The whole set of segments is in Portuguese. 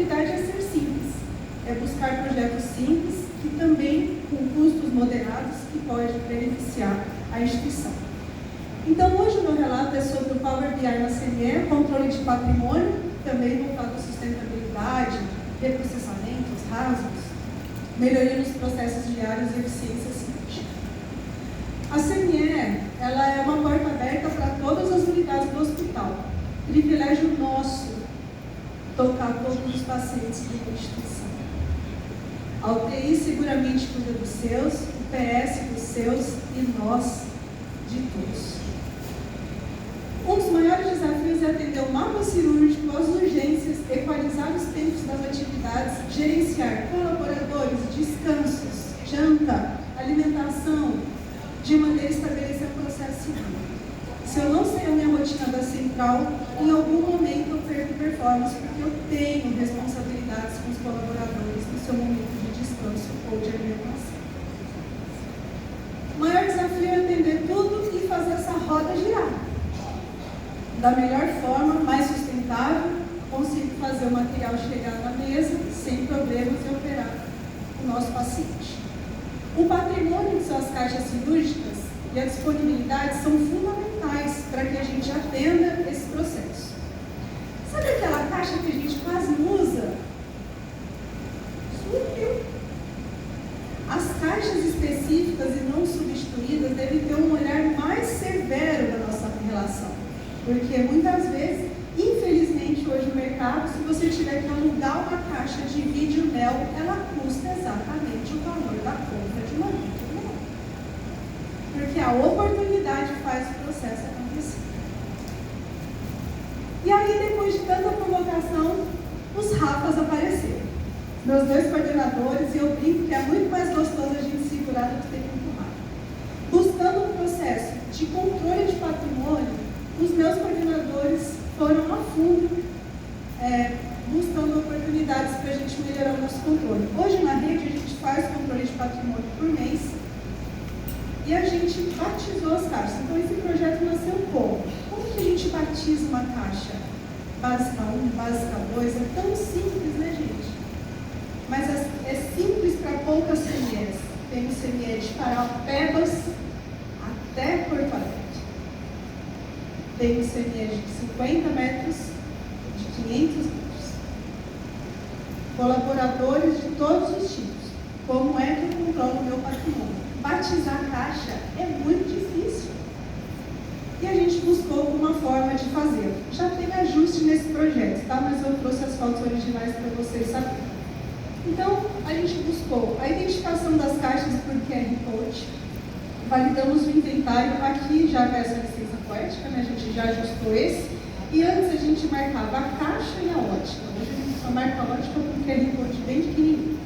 sustentabilidade é ser simples, é buscar projetos simples que também com custos moderados que podem beneficiar a instituição. Então, hoje o meu relato é sobre o Power BI na CME, controle de patrimônio, também voltado à sustentabilidade, reprocessamentos, rasgos, melhoria nos processos diários e eficiência científica. A CME, ela é uma porta aberta para todas as unidades do hospital. Privilégio nosso tocar todos os pacientes da instituição. A UTI seguramente cuida dos seus, o PS dos seus e nós de todos. Um dos maiores desafios é atender o mapa cirúrgico, as urgências, equalizar os tempos das atividades, gerenciar colaboradores, descansos, janta, alimentação, de maneira a estabelecer o processo seguro. Se eu não sei a minha rotina da central, em algum momento eu perco performance, porque eu tenho responsabilidades com os colaboradores no seu momento de descanso ou de alimentação. O maior desafio é atender tudo e fazer essa roda girar. Da melhor forma, mais sustentável, consigo fazer o material chegar na mesa sem problemas e operar o nosso paciente. O patrimônio de suas caixas cirúrgicas e a disponibilidade são fundamentais para que a gente atenda esse processo. Sabe aquela caixa que a gente quase não usa? Sumiu. As caixas específicas e não substituídas devem ter um olhar mais severo da nossa relação. Porque muitas vezes, infelizmente hoje no mercado, se você tiver que alugar uma caixa de vídeo mel, ela custa exatamente o valor da compra de uma vídeo mel. Porque a oportunidade faz o processo acontecer. E aí, depois de tanta provocação, os Rafas apareceram. Meus dois coordenadores, e eu brinco que é muito mais gostoso a gente segurar do que ter que empurrar. Buscando um processo de controle de patrimônio, os meus coordenadores foram a fundo, buscando oportunidades para a gente melhorar o nosso controle. Hoje na rede a gente faz controle de patrimônio por mês e a gente batizou as caixas. Então esse projeto nasceu como? Como que a gente batiza uma caixa? Básica 1, básica 2, é tão simples, né, gente? Mas é simples para poucas CMEs. Tem o CME de Parauapebas até Porto Alegre. Tem o CME de 50 metros, de 500 metros. Colaboradores de todos os tipos. Como é que eu controlo o meu patrimônio? Batizar a caixa é muito difícil. E a gente buscou uma forma de fazer. Já tem ajuste nesse projeto, tá? Mas eu trouxe as fotos originais para vocês saberem. Então, a gente buscou a identificação das caixas por QR Code, validamos o inventário, aqui já vai essa licença poética, né? A gente já ajustou esse, e antes a gente marcava a caixa e a ótica. Hoje a gente só marca a ótica com um QR Code bem pequenininho.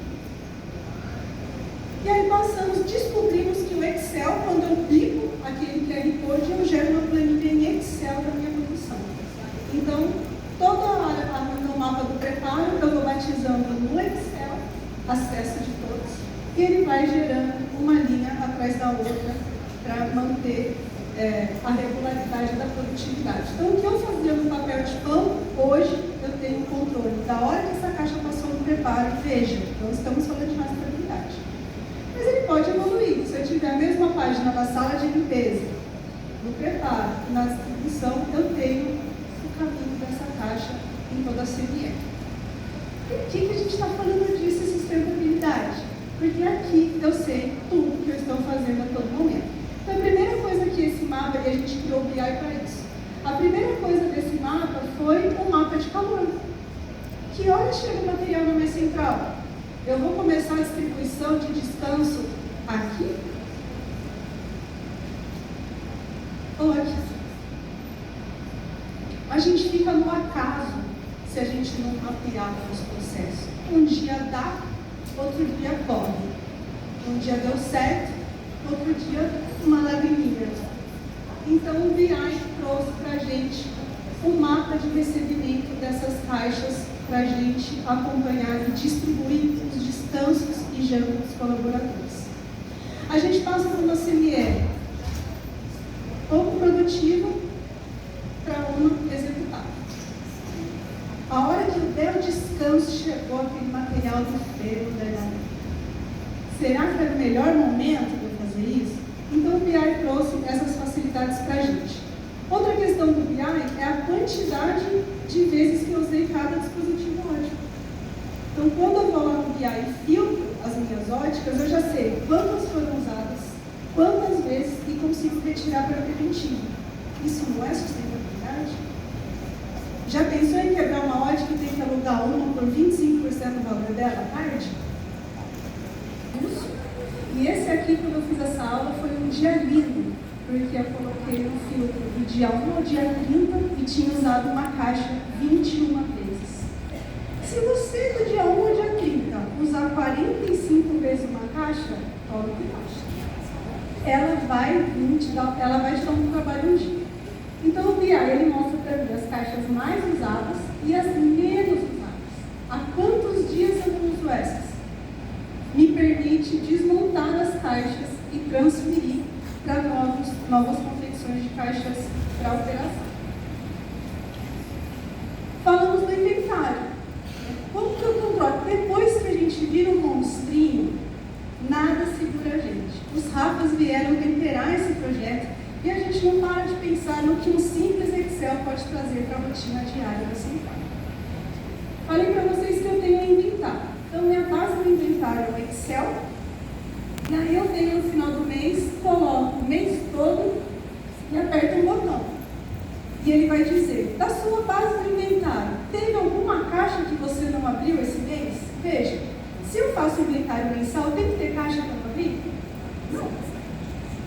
E aí descobrimos que o Excel, quando eu pico aquele QR Code, eu gero uma planilha em Excel da minha produção. Então, toda hora no mapa do preparo, eu vou batizando no Excel, acesso de todos, e ele vai gerando uma linha atrás da outra para manter a regularidade da produtividade. Então, o que eu fazia no papel de pão, hoje eu tenho controle da hora que essa caixa passou no preparo. Veja, então estamos falando de rastreabilidade. Mas ele pode evoluir. Se eu tiver a mesma página da sala de limpeza, no preparo e na distribuição, eu tenho o caminho dessa caixa em toda a CME. Por que a gente está falando disso em sustentabilidade? Porque aqui eu sei tudo que eu estou fazendo a todo momento. Então, a primeira coisa que esse mapa, e a gente criou o BI para isso. A primeira coisa desse mapa foi o mapa de calor. Que hora chega o material na minha central? Eu vou começar a distribuição de descanso aqui? Ou aqui? A gente fica no acaso se a gente não mapear os processos. Um dia dá, outro dia corre. Um dia deu certo, outro dia uma lagriminha. Então o BI trouxe para a gente um mapa de recebimento dessas caixas para a gente acompanhar e distribuir os descansos e jantas dos colaboradores. A gente passa por uma CME pouco produtiva para uma executável. A hora que eu der o descanso buscamos se chegou aquele material do ferro da Dynamic? Será que era o melhor momento de eu fazer isso? Então o BI trouxe essas facilidades para a gente. Outra questão do BI é a quantidade de vezes que eu usei cada dispositivo ótico. Então, quando eu vou lá no BI e filtro as minhas óticas, eu já sei quantas foram usadas, quantas vezes e consigo retirar para preventivo. Isso não é sustentabilidade? Já pensou em quebrar uma ótica e ter que alugar uma por 25% do valor dela à tarde? E esse aqui, quando eu fiz essa aula, foi um dia lindo, porque eu coloquei no filtro do dia 1 ao dia 30 e tinha usado uma caixa 21 vezes. Se você do dia 1 ao dia 30 usar 45 vezes uma caixa, toma cuidado. Ela vai te dar um trabalho um dia. Então o BI ele mostra para mim as caixas mais usadas e as menos usadas. Há quantos dias eu não uso essas? Me permite desmontar as caixas e transferir para novas confecções de caixas para operação. Falamos do inventário. Como que eu controlo? Depois que a gente vira um monstrinho, nada segura a gente. Os Rafas vieram temperar esse projeto e a gente não para de pensar no que um simples Excel pode trazer para a rotina diária da Central. Falei para vocês que eu tenho um inventário. Então, minha base do inventário é o Excel. E aí eu venho no final do mês, coloco o mês todo e aperto um botão. E ele vai dizer, da sua base do inventário, teve alguma caixa que você não abriu esse mês? Veja, se eu faço inventário mensal, tem que ter caixa para não abrir? Não.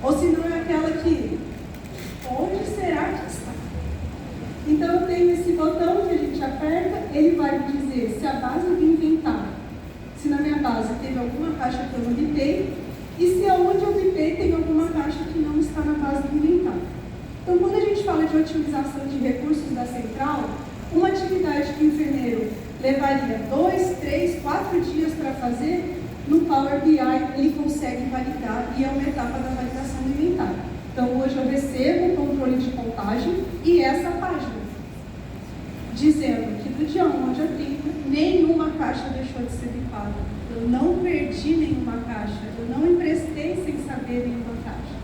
Ou se não é aquela que, onde será que está? Então eu tenho esse botão que a gente aperta, ele vai me dizer se a base do inventário, se na minha base teve alguma caixa que eu não bipei, e se aonde eu bipei teve alguma caixa que não está na base do inventário. Então, quando a gente fala de otimização de recursos da central, uma atividade que o enfermeiro levaria 2, 3, 4 dias para fazer, no Power BI ele consegue validar e é uma etapa da validação do inventário. Então, hoje eu recebo o controle de contagem e essa página, dizendo que do dia 1 ao dia 30, nenhuma caixa deixou de ser bipada. Eu não perdi nenhuma caixa, eu não emprestei sem saber nenhuma caixa.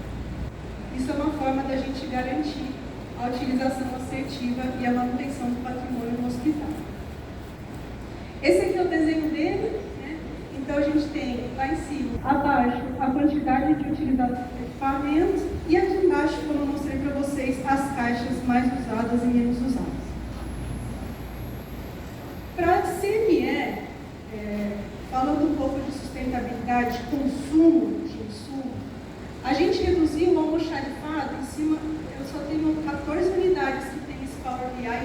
Isso é uma forma da gente garantir a utilização assertiva e a manutenção do patrimônio no hospital. Esse aqui é o desenho dele, né? Então a gente tem lá em cima, abaixo, a quantidade de utilizados do equipamento e aqui embaixo, como eu mostrei para vocês, as caixas mais usadas e menos usadas. Para a CME, falando um pouco de sustentabilidade, consumo de insumo, a gente reduziu o almoxarifado em cima, eu só tenho 14 unidades que tem esse Power BI.